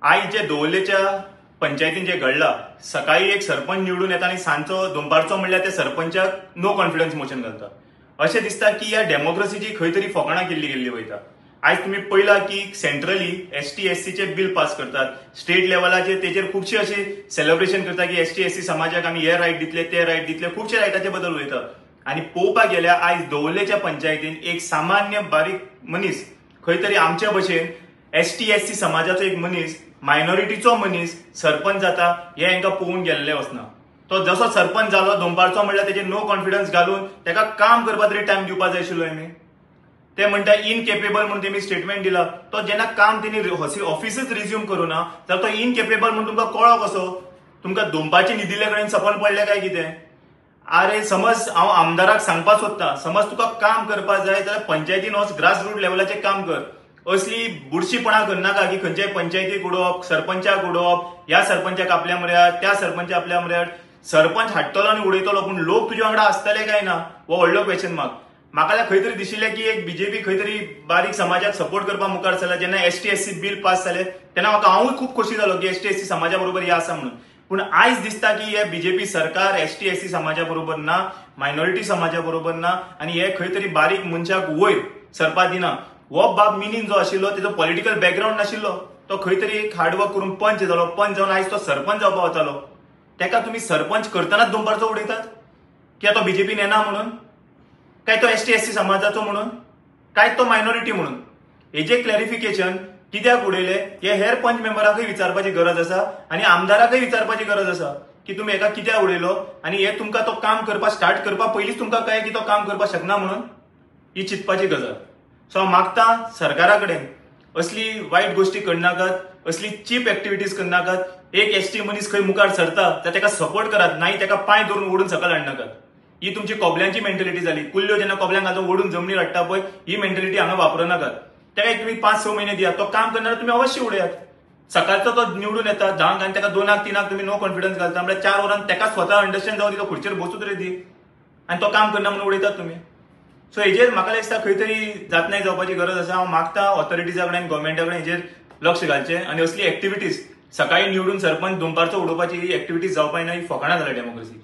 आयज जे दवल्लेच्या पंचायतीन जे घडला, सकाळी एक सरपंच निवडून येता आणि सांजचो दनपारचो म्हणल्यार त्या सरपंचाक नो कॉन्फिडन्स मोशन घालता. अशें दिसता की ह्या डेमोक्रेसीची खंय तरी फकाणां केल्ली गेल्ली वयता. आयज तुम्ही पळयला की सेंट्रली एसटी एससीचे बिल पास करतात, स्टेट लेवलाचेर तेचेर खुबशे असे सेलिब्रेशन करता की एसटी एससी समाजाक आमी हे रायट दितले, ते रायट दितले, खुबशे रायटाचे बद्दल उलयता. आणि पळोवपाक गेल्यार आयज दवल्लेच्या पंचायतीन एक सामान्य बारीक मनीस, खंय तरी आमच्या भशेन एसटी एससी समाजाचो एक मनीस, मायनॉरिटीचो मनीस सरपंच जाता हे हांकां पळोवन गेल्ले वचना. तो जसो सरपंच जालो दनपारचो म्हणल्यार तेजे नो कॉन्फिडन्स घालून ताका काम करपाक तरी टायम दिवपाक जाय आशिल्लो. आमी ते म्हणटा इनकेपेबल म्हणून तेमी स्टेटमेंट दिला. तो जेन्ना काम तेणी ऑफिसच रिज्यूम करूना जाल्यार तो इनकेपेबल म्हणून तुमकां कळो कसो? तुमकां दनपारचे न्हिदिल्ले कडेन सपन पडले काय कितें? अरे समज हांव आमदाराक सांगपाक सोदता, समज तुका काम करपाक जाय जाल्यार पंचायतीन वच, ग्रास रूट लेवलाचेर काम कर. असली बुरशीपणां करनाका की खंयच्याय पंचायतीक उडोवप, सरपंचाक उडोवप, ह्या सरपंचाक आपल्या म्हऱ्यात, त्या सरपंच आपल्या म्हऱ्यात. सरपंच हाडटलो आनी उडयतलो, पूण लोक तुजे वांगडा आसतले काय ना हो व्हडलो क्वेश्चन मार्क. म्हाका खंय तरी दिशिल्लें की एक बीजेपी खंय तरी बारीक समाजाक सपोर्ट करपाक मुखार चल्ला. जेन्ना एसटी एससी बिल पास जाले तेन्ना म्हाका हांवूय खूब खोशी जालो की एसटी एससी समाजा बरोबर हे आसा म्हणून. पूण आयज दिसता की हे बीजेपी सरकार एसटी एससी समाजा बरोबर ना, मायनॉरिटी समाजा बरोबर ना, आणि हे खंय तरी बारीक मनशाक वयर सरपाक दिना. हो बाब मिनीन जो आशिल्लो तेजो पॉलिटिकल बॅकग्राऊंड नाशिल्लो, तो खंय तरी एक हार्डवर्क करून पंच जालो, पंच जावन आयज तो सरपंच जावपाक वतालो. तेका तुम्ही सरपंच करतनाच दनपारचो उडयतात की तो बीजेपीन येना म्हणून, काय तो एसटी एससी समाजाचो म्हणून, काय तो मायनॉरिटी म्हणून. हेजे क्लॅरिफिकेशन कित्याक उडयले हे हेर पंच मेंबराकय विचारपाची गरज आसा आणि आमदाराकय विचारपाची गरज आसा की तुम्ही एका कित्याक उडयलो आणि हे तुमकां तो काम करपाक स्टार्ट करपाक पयलींच तुमकां कळ्ळें की तो काम करपाक शकना म्हणून. ही चिंतपाची गजाल. सो हांव मागता सरकारा कडेन असली वायट गोष्टी करनाकात, असली चीप एक्टिविटीज करनाकात. एक एसटी मनीस खंय मुखार सरता तर ताका सपोर्ट करात, नाही ताका पांय धरून ओडून सकयल हाडनाकात. ही तुमची कोबल्यांची मेंटॅलिटी जाली. कुल्ल्यो जेन्ना कोबल्यांक घालून ओडून जमनीर हाडटा पळय, ही मेंटॅलिटी हांगा वापरनाकात. ताका एक तुम्ही 5-6 महिने दियात, तो काम करणार तुम्ही अवश्य उडयात. सकाळचो तो निवडून येता 10 आणि ताका 2-3 तुम्ही नो कॉन्फिडन्स घालता म्हणजे 4 वरांत ताका स्वता अंडरस्टँड जावन तो खुर्चेर बसूच तरी दी आणि तो काम करना म्हणून उडयतात तुम्ही. सो हेजेर म्हाका दिसता खंय तरी जातनाय जावपाची गरज आसा. हांव मागता ऑथॉरिटीजा कडेन, गव्हर्मेंटा कडेन हेजेर लक्ष घालचें आणि असली एक्टिविटीज सकाळी निवडून सरपंच दनपारचो उडोवपाची ही एक्टिविटीज जावपाक ना. ही फकाणां जाल्या डेमोक्रेसीची.